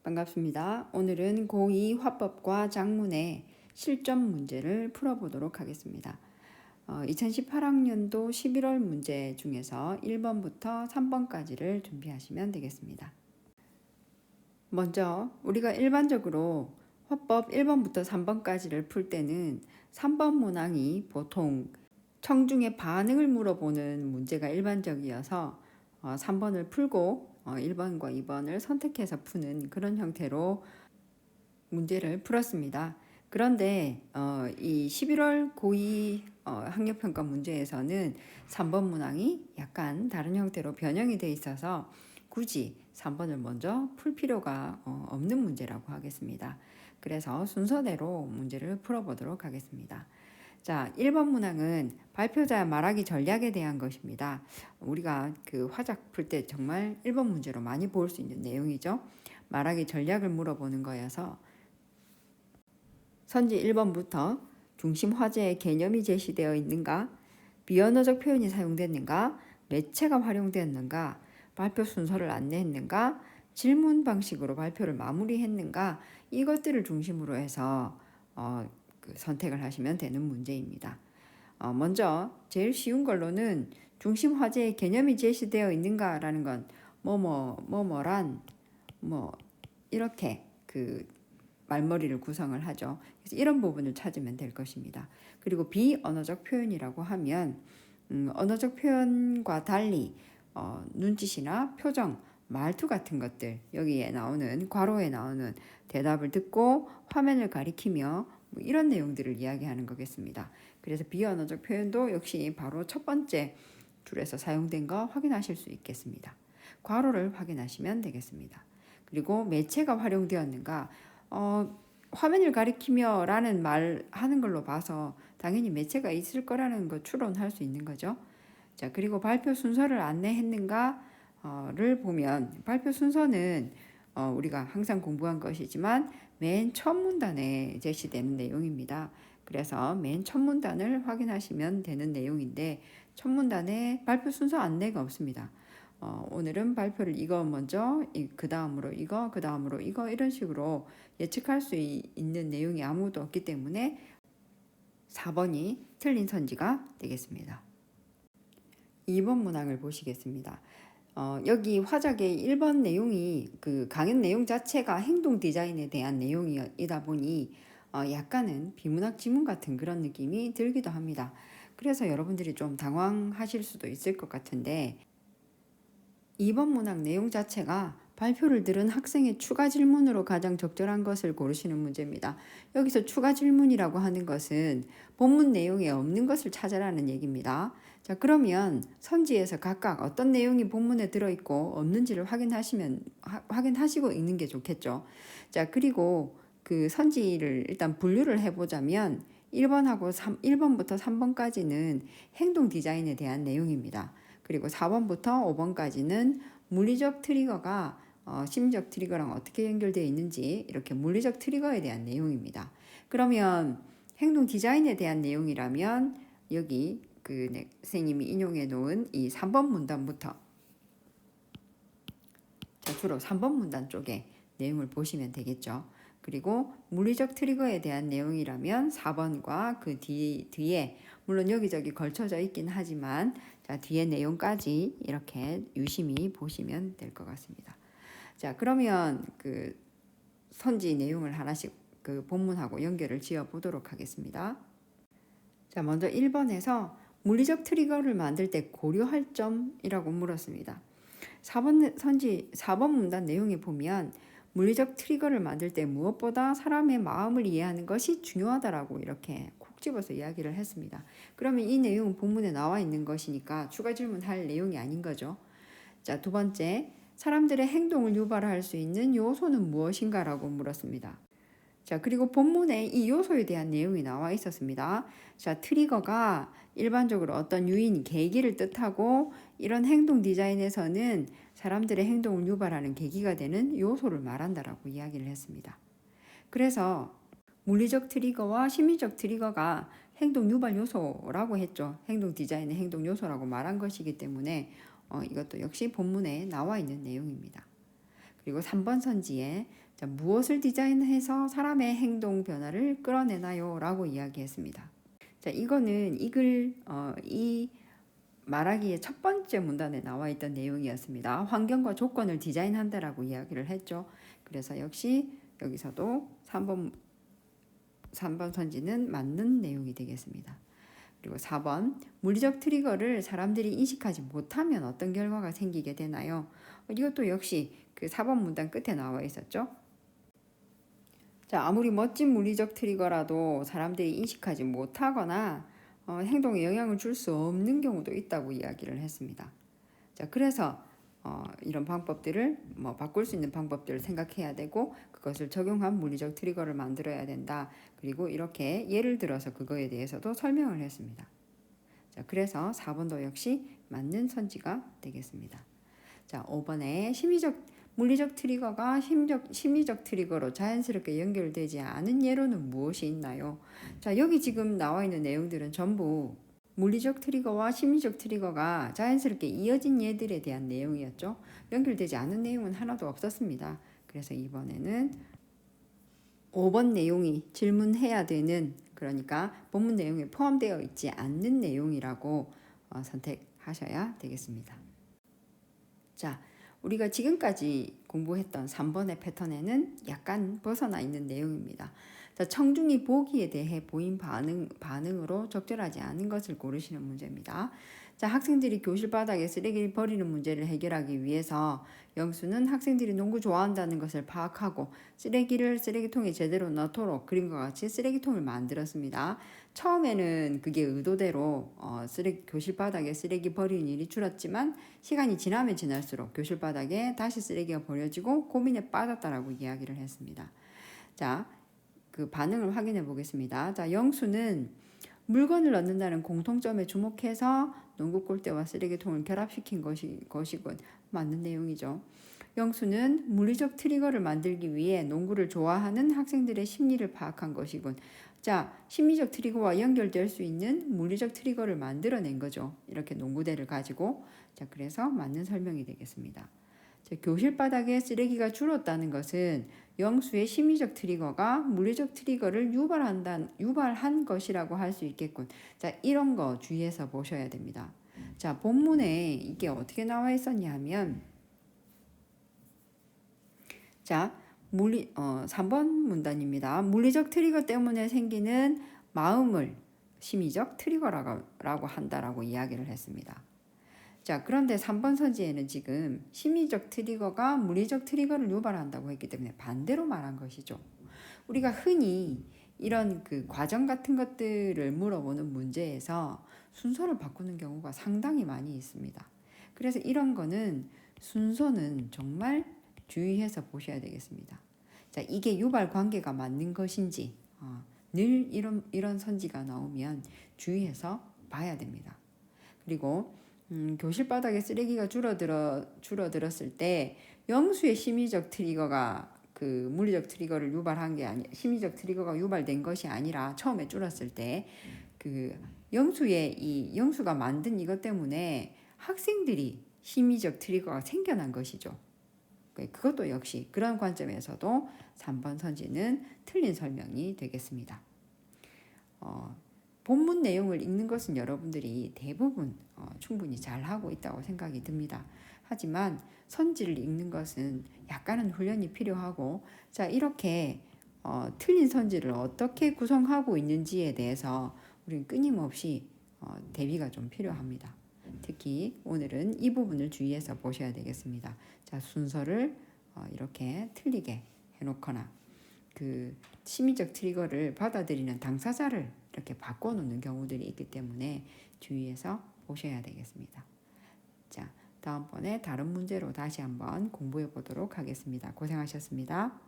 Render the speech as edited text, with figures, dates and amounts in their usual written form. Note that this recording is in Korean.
반갑습니다. 오늘은 고2 화법과 작문의 실전 문제를 풀어보도록 하겠습니다. 2018학년도 11월 문제 중에서 1번부터 3번까지를 준비하시면 되겠습니다. 먼저 우리가 일반적으로 화법 1번부터 3번까지를 풀 때는 3번 문항이 보통 청중의 반응을 물어보는 문제가 일반적이어서 3번을 풀고 1번과 2번을 선택해서 푸는 그런 형태로 문제를 풀었습니다. 그런데 이 11월 고2 학력평가 문제에서는 3번 문항이 약간 다른 형태로 변형이 되어 있어서 굳이 3번을 먼저 풀 필요가 없는 문제라고 하겠습니다. 그래서 순서대로 문제를 풀어보도록 하겠습니다. 자, 1번 문항은 발표자 말하기 전략에 대한 것입니다. 우리가 그 화작 풀 때 정말 1번 문제로 많이 볼 수 있는 내용이죠. 말하기 전략을 물어보는 거여서 선지 1번부터 중심 화제의 개념이 제시되어 있는가, 비언어적 표현이 사용됐는가, 매체가 활용되었는가, 발표 순서를 안내했는가, 질문 방식으로 발표를 마무리했는가, 이것들을 중심으로 해서 선택을 하시면 되는 문제입니다. 먼저 제일 쉬운 걸로는 중심 화제의 개념이 제시되어 있는가라는 건 뭐뭐란 이렇게 그 말머리를 구성을 하죠. 그래서 이런 부분을 찾으면 될 것입니다. 그리고 비언어적 표현이라고 하면 언어적 표현과 달리 눈짓이나 표정, 말투 같은 것들, 여기에 나오는 괄호에 나오는 대답을 듣고 화면을 가리키며 이런 내용들을 이야기하는 거겠습니다. 그래서 비언어적 표현도 역시 바로 첫 번째 줄에서 사용된 거 확인하실 수 있겠습니다. 괄호를 확인하시면 되겠습니다. 그리고 매체가 활용되었는가, 화면을 가리키며 라는 말 하는 걸로 봐서 당연히 매체가 있을 거라는 거 추론할 수 있는 거죠. 자, 그리고 발표 순서를 안내했는가를 보면 발표 순서는 우리가 항상 공부한 것이지만 맨 첫 문단에 제시되는 내용입니다. 그래서 맨 첫 문단을 확인하시면 되는 내용인데 첫 문단에 발표 순서 안내가 없습니다. 오늘은 발표를 이거 먼저, 그 다음으로 이거, 그 다음으로 이거 이런 식으로 예측할 수 있는 내용이 아무것도 없기 때문에 4번이 틀린 선지가 되겠습니다. 2번 문항을 보시겠습니다. 여기 화작의 1번 내용이 그 강연 내용 자체가 행동 디자인에 대한 내용이다 보니 약간은 비문학 지문 같은 그런 느낌이 들기도 합니다. 그래서 여러분들이 좀 당황하실 수도 있을 것 같은데 2번 문항 내용 자체가 발표를 들은 학생의 추가 질문으로 가장 적절한 것을 고르시는 문제입니다. 여기서 추가 질문이라고 하는 것은 본문 내용에 없는 것을 찾아라는 얘기입니다. 자, 그러면 선지에서 각각 어떤 내용이 본문에 들어있고 없는지를 확인하시고 읽는 게 좋겠죠. 자, 그리고 그 선지를 일단 분류를 해보자면 1번부터 3번까지는 행동 디자인에 대한 내용입니다. 그리고 4번부터 5번까지는 물리적 트리거가 심리적 트리거랑 어떻게 연결되어 있는지 이렇게 물리적 트리거에 대한 내용입니다. 그러면 행동 디자인에 대한 내용이라면 여기 그 선생님이 인용해 놓은 이 3번 문단부터 주로 3번 문단 쪽에 내용을 보시면 되겠죠. 그리고 물리적 트리거에 대한 내용이라면 4번과 그 뒤에 물론 여기저기 걸쳐져 있긴 하지만 자, 뒤에 내용까지 이렇게 유심히 보시면 될 것 같습니다. 자, 그러면 그 선지 내용을 하나씩 그 본문하고 연결을 지어 보도록 하겠습니다. 자, 먼저 1번에서 물리적 트리거를 만들 때 고려할 점이라고 물었습니다. 4번 문단 내용에 보면 물리적 트리거를 만들 때 무엇보다 사람의 마음을 이해하는 것이 중요하다라고 이렇게 콕 집어서 이야기를 했습니다. 그러면 이 내용은 본문에 나와 있는 것이니까 추가 질문할 내용이 아닌 거죠. 자, 두 번째, 사람들의 행동을 유발할 수 있는 요소는 무엇인가라고 물었습니다. 자, 그리고 본문에 이 요소에 대한 내용이 나와 있었습니다. 자, 트리거가 일반적으로 어떤 유인, 계기를 뜻하고 이런 행동 디자인에서는 사람들의 행동을 유발하는 계기가 되는 요소를 말한다라고 이야기를 했습니다. 그래서 물리적 트리거와 심리적 트리거가 행동 유발 요소라고 했죠. 행동 디자인의 행동 요소라고 말한 것이기 때문에 이것도 역시 본문에 나와 있는 내용입니다. 그리고 3번 선지에 자, 무엇을 디자인해서 사람의 행동 변화를 끌어내나요? 라고 이야기했습니다. 자, 이거는 이 말하기의 첫 번째 문단에 나와 있던 내용이었습니다. 환경과 조건을 디자인한다라고 이야기를 했죠. 그래서 역시 여기서도 3번 선지는 맞는 내용이 되겠습니다. 그리고 4번 물리적 트리거를 사람들이 인식하지 못하면 어떤 결과가 생기게 되나요? 이것도 역시 그 4번 문단 끝에 나와 있었죠. 자, 아무리 멋진 물리적 트리거라도 사람들이 인식하지 못하거나 행동에 영향을 줄 수 없는 경우도 있다고 이야기를 했습니다. 자, 그래서 이런 방법들을 바꿀 수 있는 방법들을 생각해야 되고 그것을 적용한 물리적 트리거를 만들어야 된다. 그리고 이렇게 예를 들어서 그거에 대해서도 설명을 했습니다. 자, 그래서 4번도 역시 맞는 선지가 되겠습니다. 자, 5번에 물리적 트리거가 심리적 트리거로 자연스럽게 연결되지 않은 예로는 무엇이 있나요? 자, 여기 지금 나와 있는 내용들은 전부 물리적 트리거와 심리적 트리거가 자연스럽게 이어진 예들에 대한 내용이었죠. 연결되지 않은 내용은 하나도 없었습니다. 그래서 이번에는 5번 내용이 질문해야 되는, 그러니까 본문 내용에 포함되어 있지 않는 내용이라고 선택하셔야 되겠습니다. 자, 우리가 지금까지 공부했던 3번의 패턴에는 약간 벗어나 있는 내용입니다. 자, 청중이 보기에 대해 보인 반응으로 적절하지 않은 것을 고르시는 문제입니다. 자, 학생들이 교실 바닥에 쓰레기를 버리는 문제를 해결하기 위해서 영수는 학생들이 농구 좋아한다는 것을 파악하고 쓰레기를 쓰레기통에 제대로 넣도록 그림과 같이 쓰레기통을 만들었습니다. 처음에는 그게 의도대로 교실 바닥에 쓰레기 버리는 일이 줄었지만 시간이 지나면 지날수록 교실 바닥에 다시 쓰레기가 버려지고 고민에 빠졌다라고 이야기를 했습니다. 자, 그 반응을 확인해 보겠습니다. 자, 영수는 물건을 넣는다는 공통점에 주목해서 농구 골대와 쓰레기통을 결합시킨 것이군. 맞는 내용이죠. 영수는 물리적 트리거를 만들기 위해 농구를 좋아하는 학생들의 심리를 파악한 것이군. 자, 심리적 트리거와 연결될 수 있는 물리적 트리거를 만들어낸 거죠. 이렇게 농구대를 가지고. 자, 그래서 맞는 설명이 되겠습니다. 자, 교실 바닥에 쓰레기가 줄었다는 것은 영수의 심리적 트리거가 물리적 트리거를 유발한 것이라고 할 수 있겠군. 자, 이런 거 주의해서 보셔야 됩니다. 자, 본문에 이게 어떻게 나와 있었냐 하면, 자, 3번 문단입니다. 물리적 트리거 때문에 생기는 마음을 심리적 트리거라고 한다라고 이야기를 했습니다. 자, 그런데 3번 선지에는 지금 심리적 트리거가 물리적 트리거를 유발한다고 했기 때문에 반대로 말한 것이죠. 우리가 흔히 이런 그 과정 같은 것들을 물어보는 문제에서 순서를 바꾸는 경우가 상당히 많이 있습니다. 그래서 이런 거는 순서는 정말 주의해서 보셔야 되겠습니다. 자, 이게 유발 관계가 맞는 것인지 늘 이런 선지가 나오면 주의해서 봐야 됩니다. 그리고 교실 바닥에 쓰레기가 줄어들었을 때 영수의 심리적 트리거가 그 물리적 트리거를 유발한 게 아니, 심리적 트리거가 유발된 것이 아니라 처음에 줄었을 때 그 영수가 만든 이것 때문에 학생들이 심리적 트리거가 생겨난 것이죠. 그것도 역시 그런 관점에서도 3번 선지는 틀린 설명이 되겠습니다. 본문 내용을 읽는 것은 여러분들이 대부분 충분히 잘하고 있다고 생각이 듭니다. 하지만 선지를 읽는 것은 약간은 훈련이 필요하고, 자, 이렇게 틀린 선지를 어떻게 구성하고 있는지에 대해서 우리는 끊임없이 대비가 좀 필요합니다. 특히 오늘은 이 부분을 주의해서 보셔야 되겠습니다. 자, 순서를 이렇게 틀리게 해놓거나 그 심리적 트리거를 받아들이는 당사자를 이렇게 바꿔놓는 경우들이 있기 때문에 주의해서 보셔야 되겠습니다. 자, 다음번에 다른 문제로 다시 한번 공부해 보도록 하겠습니다. 고생하셨습니다.